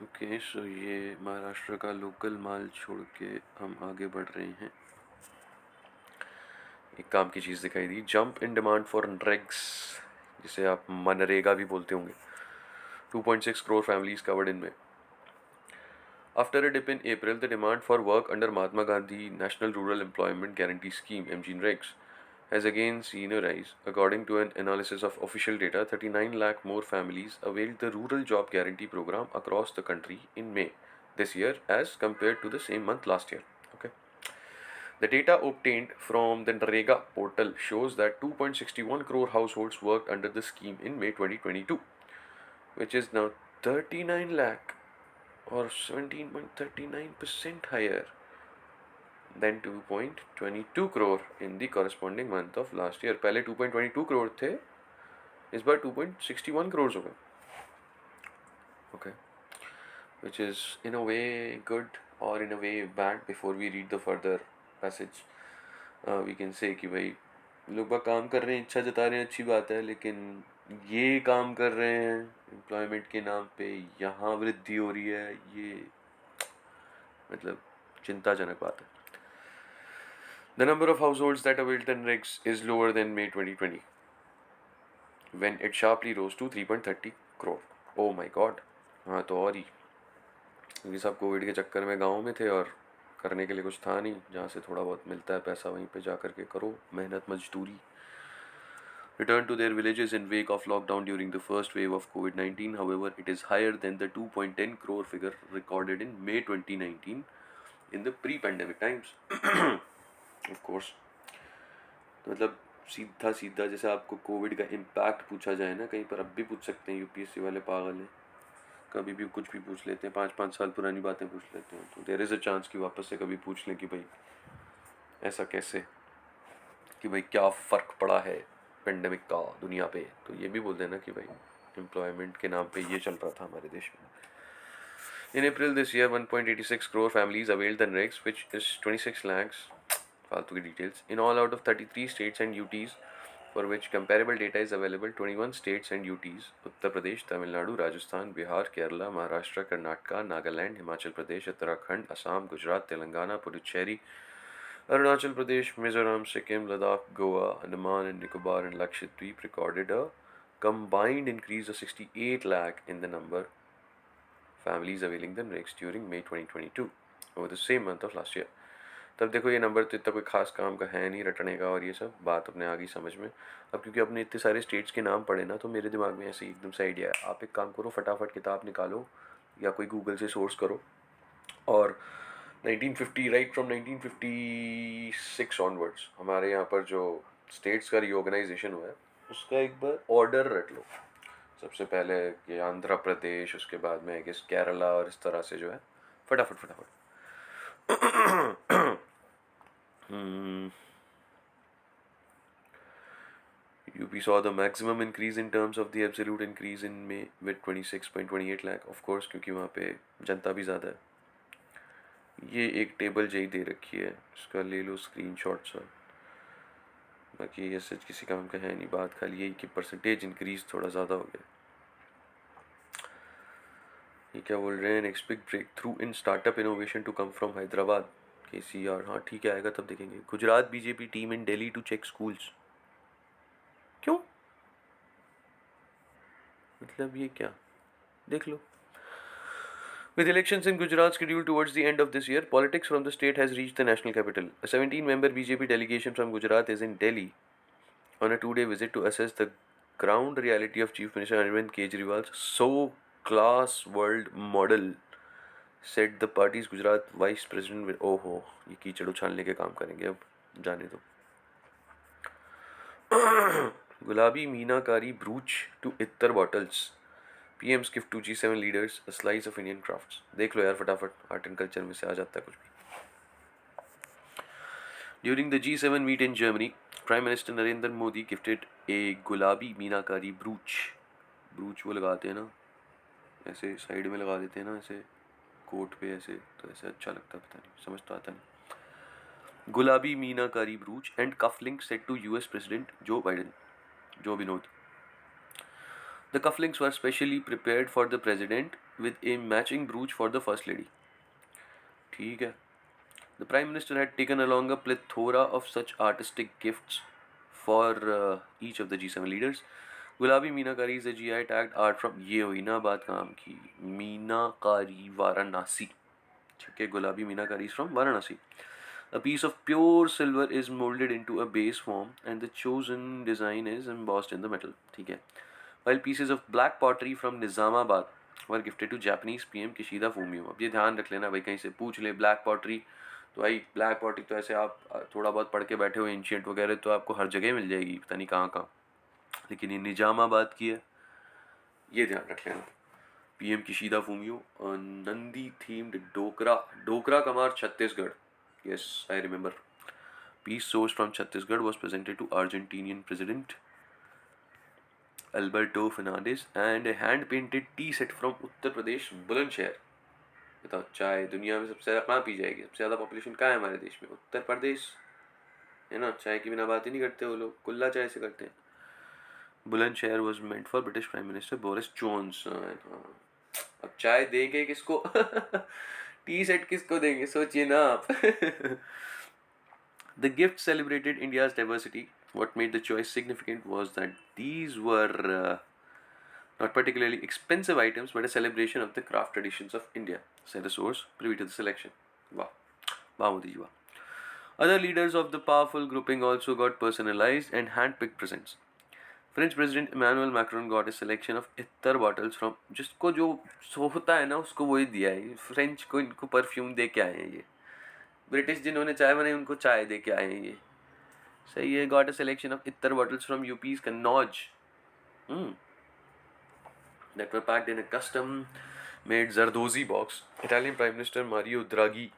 Okay, सो ये महाराष्ट्र का local माल छोड़ के हम आगे बढ़ रहे हैं। एक काम की चीज़ दिखाई दी, जंप इन डिमांड फॉर रेग्स, जिसे आप मनरेगा भी बोलते होंगे। 2.6 crore families covered in May. After a dip in April, the demand for work under Mahatma Gandhi National Rural Employment Guarantee Scheme (MGNREGS) has again seen a rise. According to an analysis of official data, 39 lakh more families availed the Rural Job Guarantee Program across the country in May this year as compared to the same month last year. Okay. The data obtained from the NREGA portal shows that 2.61 crore households worked under the scheme in May 2022, which is now 39 lakh or 17.39% higher than 2.22 crore in the corresponding month of last year. पहले 2.22 crore थे, इस बार 2.61 crores हो गए. Okay, which is in a way good or in a way bad. Before we read the further passage, we can say कि भाई लोग बाग काम कर रहे हैं, इच्छा जता रहे हैं, अच्छी बात है, लेकिन ये काम कर रहे हैं एम्प्लॉयमेंट के नाम पे, यहाँ वृद्धि हो रही है, ये मतलब चिंताजनक बात है. The number of households that availed the NREGs is lower than May 2020, when it sharply rose to 3.30 crore. Oh my god. हाँ तो और ही, क्योंकि सब कोविड के चक्कर में गाँव में थे और करने के लिए कुछ था नहीं, जहाँ से थोड़ा बहुत मिलता है पैसा वहीं पे जा कर के करो मेहनत मजदूरी. Return to their villages in wake of lockdown during the first wave of COVID-19. However, it is higher than the 2.10 crore figure recorded in May 2019 in the pre-pandemic times. Of course. तो मतलब सीधा सीधा जैसे आपको Covid का impact पूछा जाए ना कहीं पर, अब भी पूछ सकते हैं, यूपीएससी वाले पागल हैं, कभी भी कुछ भी पूछ लेते हैं, 5-5 साल पुरानी बातें पूछ लेते हैं. तो देयर इज़ अ चांस कि वापस से कभी पूछ लें कि भाई ऐसा कैसे, कि भाई क्या फ़र्क पड़ा है पेंडेमिक का दुनिया पे. तो ये भी बोल देना कि भाई एम्प्लॉयमेंट के नाम पे ये चल रहा था हमारे देश में. In April this year, 1.86 crore families availed the NREGs, which is 26 lakhs, फालतू की details, in all out of 33 states and UTs, for which comparable data is available. 21 states and UTs, Uttar Pradesh, Tamil Nadu, Rajasthan, Bihar, Kerala, Maharashtra, Karnataka, Nagaland, Himachal Pradesh, Uttarakhand, Assam, Gujarat, Telangana, Puducherry, Arunachal Pradesh, Mizoram, Sikkim, Ladakh, Goa, Andaman and Nicobar and Lakshadweep recorded a combined increase of 68 lakh in the number families availing the NREGs during May 2022 over the same month of last year. तब देखो ये number तो इतना कोई खास काम का है नहीं रटने का, और ये सब बात अपने आ गई समझ में. अब क्योंकि अपने इतने सारे स्टेट्स के नाम पढ़े ना, तो मेरे दिमाग में ऐसे एकदम से आइडिया है. आप एक काम करो, फटाफट किताब निकालो या कोई गूगल से सोर्स करो और 1950 राइट फ्रॉम 1956 ऑनवर्ड्स हमारे यहाँ पर जो स्टेट्स का रीऑर्गेनाइजेशन हुआ है उसका एक बार ऑर्डर रट लो. सबसे पहले ये आंध्र प्रदेश, उसके बाद में आई केरला, और इस तरह से जो है फटाफट फटाफट. UP saw the maximum increase in terms of the absolute increase in May with 26.28 lakh. Of course, क्योंकि वहाँ पे जनता भी ज़्यादा है. ये एक टेबल जही दे रखी है, इसका ले लो स्क्रीनशॉट सर. बाकी ये सच किसी काम का है नहीं, बात खाली यही कि परसेंटेज इंक्रीज थोड़ा ज़्यादा हो गया. ये क्या बोल रहे हैं, next big break through in startup innovation to come from Hyderabad. KCR, हाँ ठीक है, आएगा तब देखेंगे. Gujarat BJP team in Delhi to check schools. क्यों, मतलब ये क्या, देख लो. With elections in Gujarat scheduled towards the end of this year, politics from the state has reached the national capital. A 17-member BJP delegation from Gujarat is in Delhi on a 2-day visit to assess the ground reality of Chief Minister Arvind Kejriwal's so-class world model, said the party's Gujarat Vice President. ओहो, ये कीचड़ उछालने के काम करेंगे, अब जाने दो. गुलाबी मीनाकारी ब्रूच to Ittar bottles. PM's gift to G7 leaders a slice of Indian crafts. देख लो यार फटाफट, आर्ट एंड कल्चर में से आ जाता है कुछ भी. During the G7 meet in Germany, Prime Minister Narendra Modi gifted a गुलाबी मीनाकारी ब्रूच. ब्रूच वो लगाते हैं ना, ऐसे साइड में लगा देते हैं ना, ऐसे कोट पे ऐसे, तो ऐसे अच्छा लगता है, पता नहीं, समझ तो आता नहीं. गुलाबी मीनाकारी ब्रूच and cufflinks said to US President Joe Biden. The cufflinks were specially prepared for the president with a matching brooch for the first lady. ठीक है. The Prime Minister had taken along a plethora of such artistic gifts for each of the G7 leaders. गुलाबी मीनाकारी is a GI tagged art from ये हुई ना बात काम की. मीनाकारी वाराणसी. ठीक है, गुलाबी मीनाकारी is from Varanasi. A piece of pure silver is molded into a base form and the chosen design is embossed in the metal. ठीक है. While pieces of black pottery from Nizamabad were gifted to Japanese PM Kishida Fumio. अब ये ध्यान रख लेना भाई, कहीं से पूछ ले ब्लैक पॉटरी, तो भाई ब्लैक पॉटरी तो ऐसे आप थोड़ा बहुत पढ़ के बैठे हो एंशियंट वगैरह तो आपको हर जगह मिल जाएगी, पता नहीं कहाँ कहाँ, लेकिन ये निजामाबाद की है, ये ध्यान रख लेना. PM Kishida Fumio, Nandi themed Dokra Kumar Chhattisgarh. Yes, I remember. Piece sourced from Chhattisgarh was presented to Argentinian President Alberto Fernandez and a hand-painted tea set from Uttar Pradesh Bulandshahr. बताओ, चाय दुनिया में सबसे ज़्यादा कहाँ पी जाएगी? सबसे ज़्यादा पॉपुलेशन कहाँ है हमारे देश में? उत्तर प्रदेश है ना. चाय के बिना बात ही नहीं करते वो लोग, कुल्ला चाय से करते हैं. Bulandshahr was meant for British Prime Minister Boris Johnson. अब चाय देंगे किसको? टी सेट किसको देंगे, सोचिए ना आप. The gift celebrated India's diversity. What made the choice significant was that these were not particularly expensive items, but a celebration of the craft traditions of India, said a source privy to the selection. Wow. Wow, Modi ji, wow. Other leaders of the powerful grouping also got personalized and hand-picked presents. French President Emmanuel Macron got a selection of Ittar bottles from, जिसको जो होता है ना उसको वही दिया है. French को इनको परफ्यूम दे के आए हैं ये. ब्रिटिश जिन्होंने चाय बनाई उनको चाय दे के आए हैं ये. सही है. Got a selection of ittar bottles from UP's Kannauj that were packed in a custom made Zardozi box. Italian Prime Minister Mario Draghi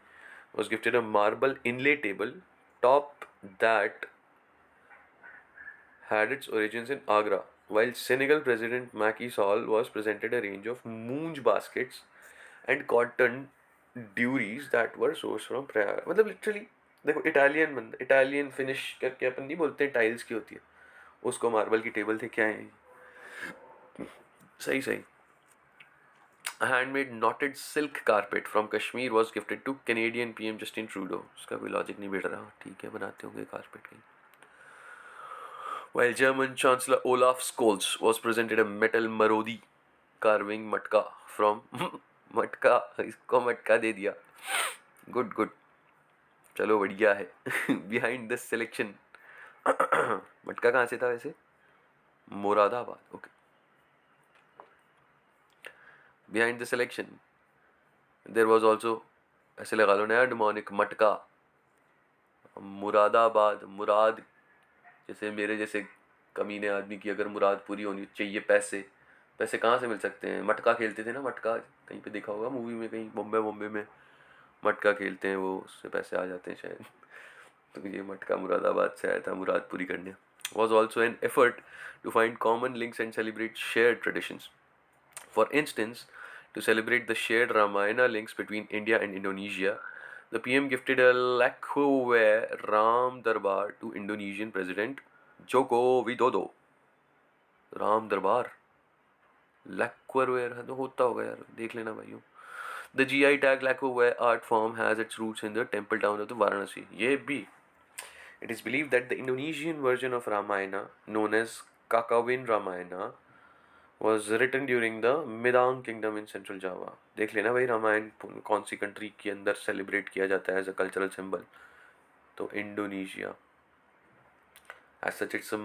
was gifted a marble inlay table top that had its origins in Agra, while Senegal President Macky Sall was presented a range of moonj baskets and cotton duries that were sourced from Prayag. मतलब literally देखो, Italian finish करके अपन नहीं बोलते, tiles की होती है, उसको marble की टेबल थे. क्या है? सही सही. A handmade knotted silk carpet from Kashmir was gifted to Canadian PM Justin Trudeau. उसका कोई लॉजिक नहीं बैठ रहा. ठीक है, बनाते होंगे कारपेट कहीं. While German Chancellor Olaf Scholz was presented a metal marodi carving matka from मटका, इसको मटका दे दिया. गुड गुड, चलो बढ़िया है. Behind the selection. मटका कहाँ से था वैसे? Moradabad. Okay. Behind the selection, there was also, ऐसे लगा लो नया डिमोनिक, मटका, मुरादाबाद, मुराद, जैसे मेरे जैसे कमीने आदमी की अगर मुराद पूरी होनी चाहिए, पैसे पैसे कहाँ से मिल सकते हैं? मटका खेलते थे ना, मटका कहीं पे देखा होगा मूवी में, कहीं बॉम्बे में मटका खेलते हैं, वो उससे पैसे आ जाते हैं शायद. तो ये मटका मुरादाबाद से आया था मुराद पूरी करने. Was also an effort to find common links and celebrate shared traditions. For instance, to celebrate the shared Ramayana links between India and Indonesia, the PM gifted a lacquerware Ram Darbar to Indonesian President Joko Widodo. Ram Darbar, lacquerware तो होता होगा यार, देख लेना भाइयों. The GI tag lacquerware art form has its roots in the temple town of the Varanasi. ये भी. It is believed that the Indonesian version of Ramayana, known as Kakawin Ramayana, was written during the Midang Kingdom in Central Java. देख लेना भाई, रामायण कौन सी country के अंदर celebrate किया जाता है एज अ कल्चरल सिंबल? तो Indonesia. As such, it's a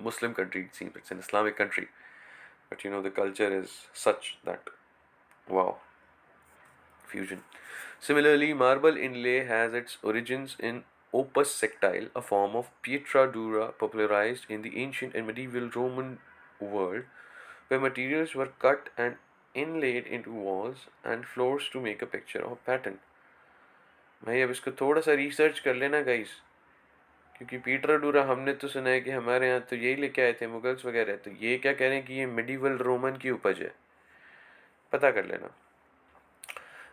Muslim country, it seems. It's an Islamic country. But you know, the culture is such that, wow, fusion. Similarly, marble inlay has its origins in opus sectile, a form of pietra dura popularized in the ancient and medieval Roman world, where materials were cut and inlaid into walls and floors to make a picture or pattern. भाई अब इसको थोड़ा सा research कर लेना guys, क्योंकि Peter डूरा हमने तो सुना है कि हमारे यहाँ तो यही लेके आए थे मुगल्स वगैरह, तो ये क्या कह रहे हैं कि ये मिडीवल रोमन की उपज है, पता कर लेना.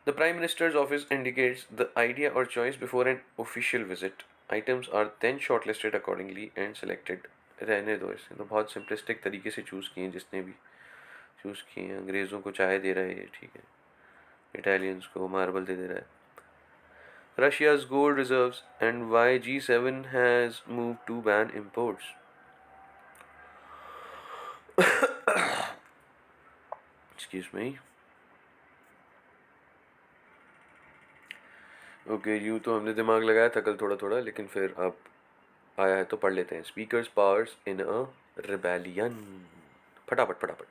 The Prime Minister's office indicates the idea or choice before an official visit. Items are then shortlisted accordingly and selected. रहने दो इसे, तो बहुत सिंपलिस्टिक तरीके से चूज़ किए जिसने भी. चूज़ किए हैं। अंग्रेज़ों को चाय दे रहा है ये, ठीक है, इटालियंस को मार्बल दे रहा है. Russia's gold reserves and why G7 has moved to ban imports. Excuse me. Okay, यूँ तो हमने दिमाग लगाया था कल थोड़ा थोड़ा, लेकिन फिर अब आया है तो पढ़ लेते हैं. Speakers powers in a rebellion. फटाफट फटाफट.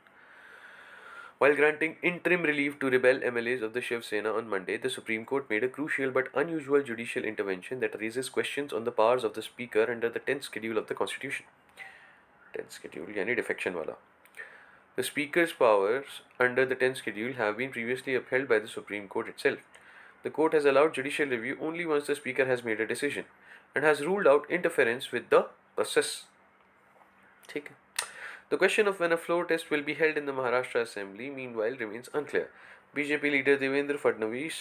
While granting interim relief to rebel MLAs of the Shiv Sena on Monday, the Supreme Court made a crucial but unusual judicial intervention that raises questions on the powers of the Speaker under the 10th schedule of the Constitution. 10th schedule यानी defection वाला. The Speaker's powers under the 10th schedule have been previously upheld by the Supreme Court itself. The court has allowed judicial review only once the Speaker has made a decision and has ruled out interference with the process. ठीक है. The question of when a floor test will be held in the Maharashtra Assembly, meanwhile, remains unclear. BJP leader Devendra Fadnavis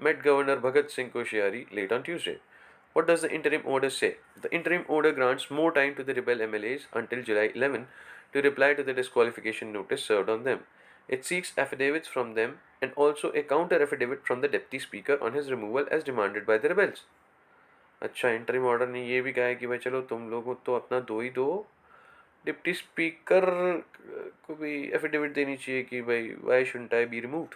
met Governor Bhagat Singh Koshyari late on Tuesday. What does the interim order say? The interim order grants more time to the rebel MLAs until July 11 to reply to the disqualification notice served on them. It seeks affidavits from them and also a counter affidavit from the deputy speaker on his removal as demanded by the rebels. अच्छा, interim order ने ये भी कहा है कि भाई चलो तुम लोगों तो अपना दो ही दो, डिप्टी स्पीकर को भी एफिडेविट देनी चाहिए कि भाई why shouldn't I be removed.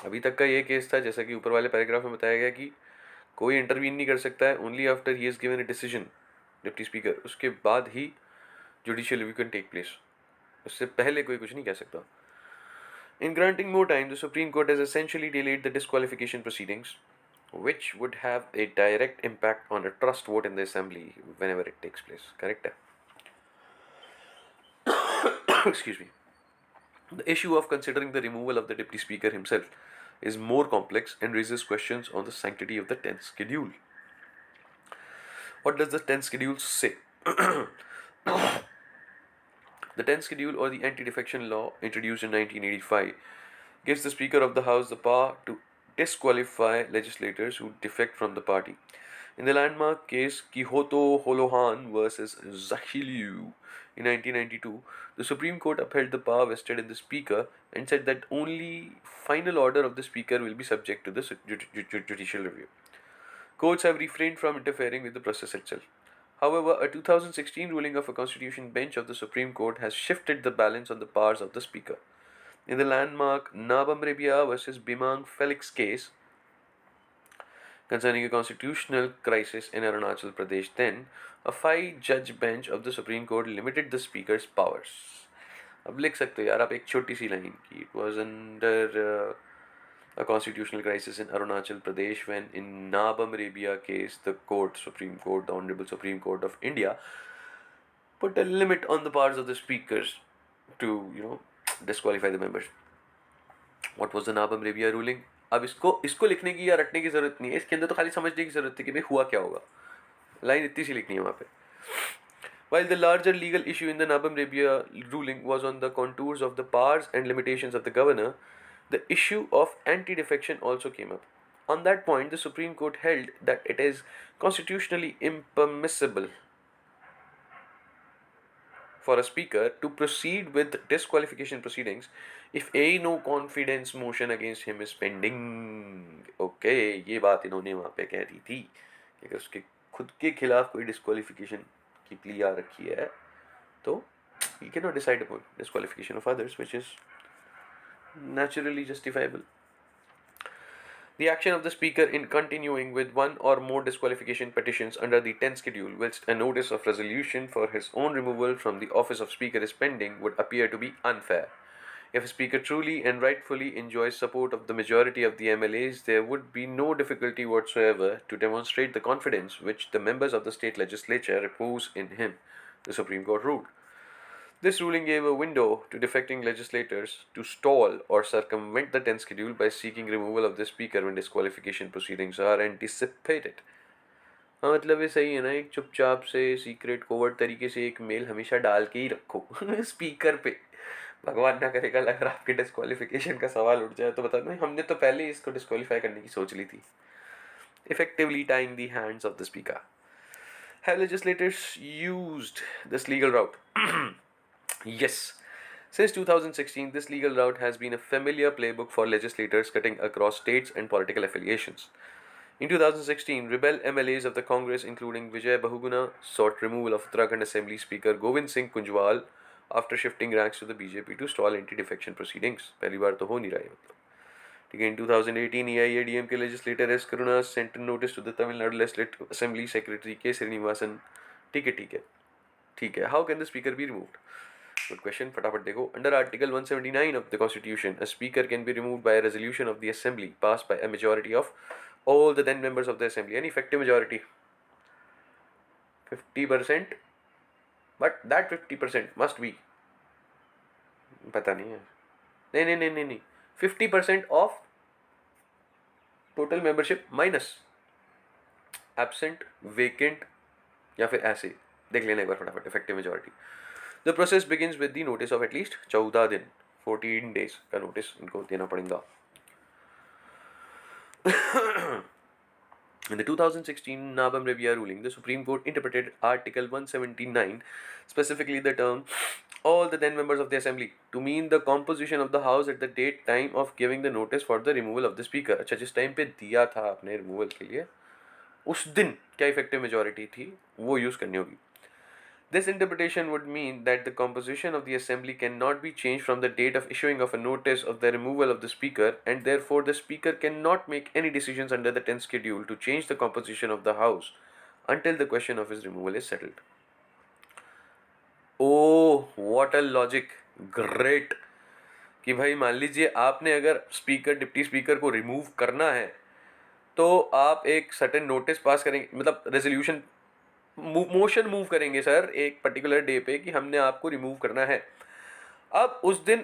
अभी तक का ये केस था, जैसा कि ऊपर वाले पैराग्राफ में बताया गया, कि कोई इंटरवीन नहीं कर सकता है, only after he is given a decision, deputy speaker, उसके बाद ही judicial review can take place. उससे पहले कोई कुछ नहीं कह सकता. In granting more time, the Supreme Court has essentially delayed the disqualification proceedings, which would have a direct impact on a trust vote in the assembly whenever it takes place. Correct? Excuse me. The issue of considering the removal of the deputy speaker himself is more complex and raises questions on the sanctity of the 10th schedule. What does the 10th schedule say? The 10th schedule, or the anti-defection law introduced in 1985, gives the Speaker of the House the power to disqualify legislators who defect from the party. In the landmark case Kihoto Holohan versus Zahiliu in 1992, the Supreme Court upheld the power vested in the Speaker and said that only final order of the Speaker will be subject to the judicial review. Courts have refrained from interfering with the process itself. However, a 2016 ruling of a constitution bench of the Supreme Court has shifted the balance on the powers of the Speaker. In the landmark Nabam Rebia versus Bimang Felix case concerning a constitutional crisis in Arunachal Pradesh, then a 5-judge bench of the Supreme Court limited the Speaker's powers. अब लिख सकते हो यार आप एक छोटी सी line की. It was under a constitutional crisis in Arunachal Pradesh when in Nabam Rebia case the Supreme Court, the Honorable Supreme Court of India, put a limit on the powers of the speakers to disqualify the members. What was the Nabam Rebia ruling? अब इसको लिखने की या रटने की जरूरत नहीं है, इसके अंदर तो खाली समझने की जरूरत है कि भाई हुआ क्या होगा. लाइन इतनी सी लिखनी है वहाँ पे. While the larger legal issue in the Nabam Rebia ruling was on the contours of the powers and limitations of the governor, the issue of anti-defection also came up. On that point, the Supreme Court held that it is constitutionally impermissible for a speaker to proceed with disqualification proceedings if a no confidence motion against him is pending. Okay, ये बात इन्होंने वहाँ पे कह दी थी कि अगर उसके खुद के खिलाफ कोई डिस्क्वालिफिकेशन की प्ली आ रखी है तो he cannot decide upon disqualification of others, which is naturally justifiable. The action of the Speaker in continuing with one or more disqualification petitions under the 10th schedule, whilst a notice of resolution for his own removal from the office of Speaker is pending, would appear to be unfair. If a Speaker truly and rightfully enjoys support of the majority of the MLAs, there would be no difficulty whatsoever to demonstrate the confidence which the members of the state legislature repose in him, the Supreme Court ruled. This ruling gave a window to defecting legislators to stall or circumvent the 10th schedule by seeking removal of the speaker when disqualification proceedings are anticipated. हाँ, मतलब ये सही है ना, एक चुपचाप से secret covert तरीके से एक मेल हमेशा डाल के ही रखो स्पीकर पे. भगवान ना करेगा अगर आपके डिस्क्वालिफिकेशन का सवाल उठ जाए तो बता दो हमने तो पहले ही इसको डिस्क्वालीफाई करने की सोच ली थी. Effectively tying the hands of the speaker. Have legislators used this legal route? Yes. Since 2016, this legal route has been a familiar playbook for legislators cutting across states and political affiliations. In 2016, rebel MLAs of the Congress, including Vijay Bahuguna, sought removal of Uttarakhand Assembly Speaker Govind Singh Kunjwal after shifting ranks to the BJP to stall anti-defection proceedings. पहली बार तो हो नहीं रहा है मतलब. ठीक है. In 2018, AIADMK legislator S. Karuna sent a notice to the Tamil Nadu Legislative Assembly Secretary K. Srinivasan. ठीक है, ठीक है, ठीक है. How can the speaker be removed? Good question. फटाफट देखो. Under Article 179 of the Constitution, a speaker can be removed by a resolution of the Assembly passed by a majority of all the then members of the Assembly. An effective majority 50%, but that 50% must be, पता नहीं है. नहीं नहीं नहीं नहीं नहीं 50% of total membership minus absent, vacant या फिर ऐसे देख लेना एक बार फटाफट. Effective majority. The process begins with the notice of at least 14 दिन, 14 डेज का नोटिस इनको देना पड़ेगा. In the 2016 Nabam Revia ruling, the Supreme Court interpreted Article 179, specifically the term all the then members of the Assembly, to mean the composition of the House at the date time of giving the notice for the removal of the Speaker. अच्छा, जिस time पे दिया था आपने removal के लिए, उस दिन क्या इफेक्टिव मेजॉरिटी थी वो यूज़ करनी होगी. This interpretation would mean that the composition of the Assembly cannot be changed from the date of issuing of a notice of the removal of the Speaker, and therefore the Speaker cannot make any decisions under the 10th schedule to change the composition of the House until the question of his removal is settled. Oh, what a logic! Great! कि भाई मान लीजिए आपने अगर speaker deputy speaker को remove करना है तो आप एक सर्टेन नोटिस पास करेंगे, मतलब रेजोल्यूशन मोशन मूव करेंगे सर एक पर्टिकुलर डे पे कि हमने आपको रिमूव करना है. अब उस दिन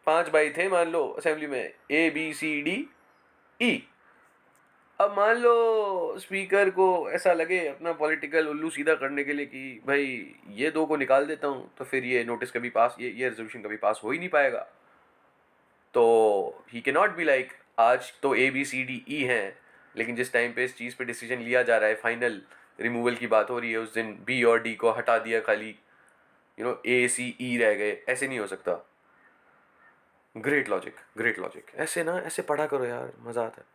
5 भाई थे मान लो असेंबली में, ABCDE. अब मान लो स्पीकर को ऐसा लगे अपना पॉलिटिकल उल्लू सीधा करने के लिए कि भाई ये दो को निकाल देता हूँ तो फिर ये नोटिस कभी पास, ये रेजोल्यूशन कभी पास हो ही नहीं पाएगा. तो he can not be like आज तो ABCDE हैं, लेकिन जिस टाइम पे इस चीज़ पे डिसीजन लिया जा रहा है, फाइनल रिमूवल की बात हो रही है, उस दिन B और D को हटा दिया, खाली ACE रह गए. ऐसे नहीं हो सकता. Great logic, great logic. ऐसे ना, ऐसे पढ़ा करो यार, मज़ा आता है.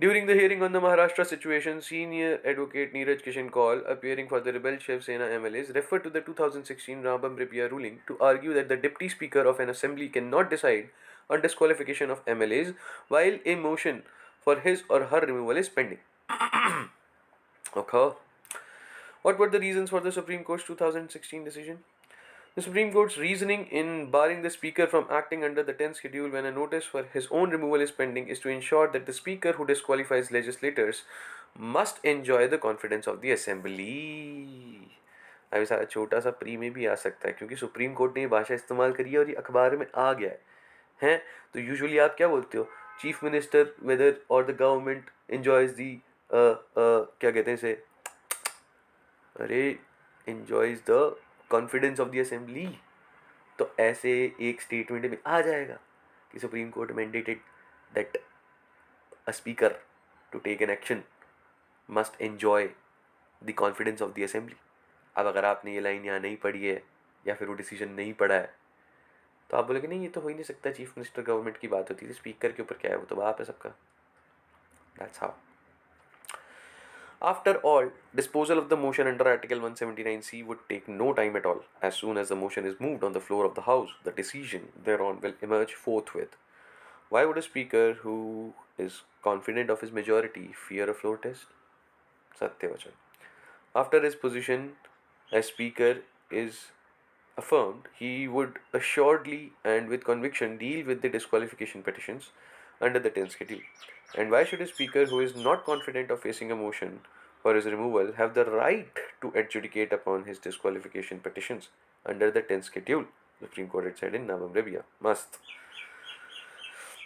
During the hearing on the Maharashtra situation, senior advocate Neeraj Kishan Kaul, appearing for the rebel Shiv Sena MLAs, referred to the 2016 Rambam Ripia ruling to argue that the deputy speaker of an assembly cannot decide on disqualification of MLAs while a motion for his or her removal is pending. Okay. What were the reasons for the Supreme Court's 2016 decision? The Supreme Court's reasoning in barring the Speaker from acting under the 10th schedule when a notice for his own removal is pending is to ensure that the Speaker who disqualifies legislators must enjoy the confidence of the Assembly. अभी सारा छोटा सा pre में भी आ सकता है क्योंकि supreme court ने ये भाषा इस्तेमाल करी है और ये अखबार में आ गया है. हैं तो यूजुअली आप क्या बोलते हो, चीफ मिनिस्टर वेदर और द गवर्नमेंट एंजॉयज दी क्या कहते हैं इसे, अरे enjoys the confidence of the assembly. तो ऐसे एक स्टेटमेंट में आ जाएगा कि supreme court mandated that a speaker to take an action must enjoy the confidence of the assembly. अब अगर आपने ये लाइन यहाँ नहीं पढ़ी है या फिर वो डिसीजन नहीं पढ़ा है तो आप बोलोगे नहीं ये तो हो ही नहीं सकता, चीफ मिनिस्टर गवर्नमेंट की बात होती थी, स्पीकर के ऊपर क्या है, वो तो बाप है सबका. That's how. After all, disposal of the motion under Article 179C would take no time at all. As soon as the motion is moved on the floor of the House, the decision thereon will emerge forthwith. Why would a speaker who is confident of his majority fear a floor test? Satyavachan. After his position as speaker is affirmed, he would assuredly and with conviction deal with the disqualification petitions under the 10th schedule. And why should a speaker who is not confident of facing a motion for his removal have the right to adjudicate upon his disqualification petitions under the 10th schedule? The Supreme Court had said in Nabam Rebia. Must.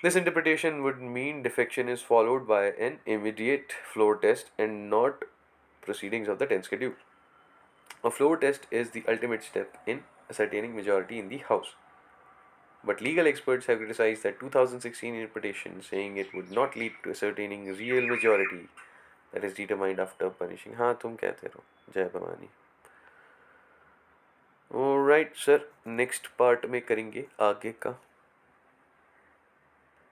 This interpretation would mean defection is followed by an immediate floor test and not proceedings of the 10th schedule. A floor test is the ultimate step in ascertaining majority in the House. But legal experts have criticized that 2016 interpretation, saying it would not lead to ascertaining real majority that is determined after punishing. हाँ तुम कहते रहो, जय Bhavani. Alright sir, next part में करेंगे आगे का।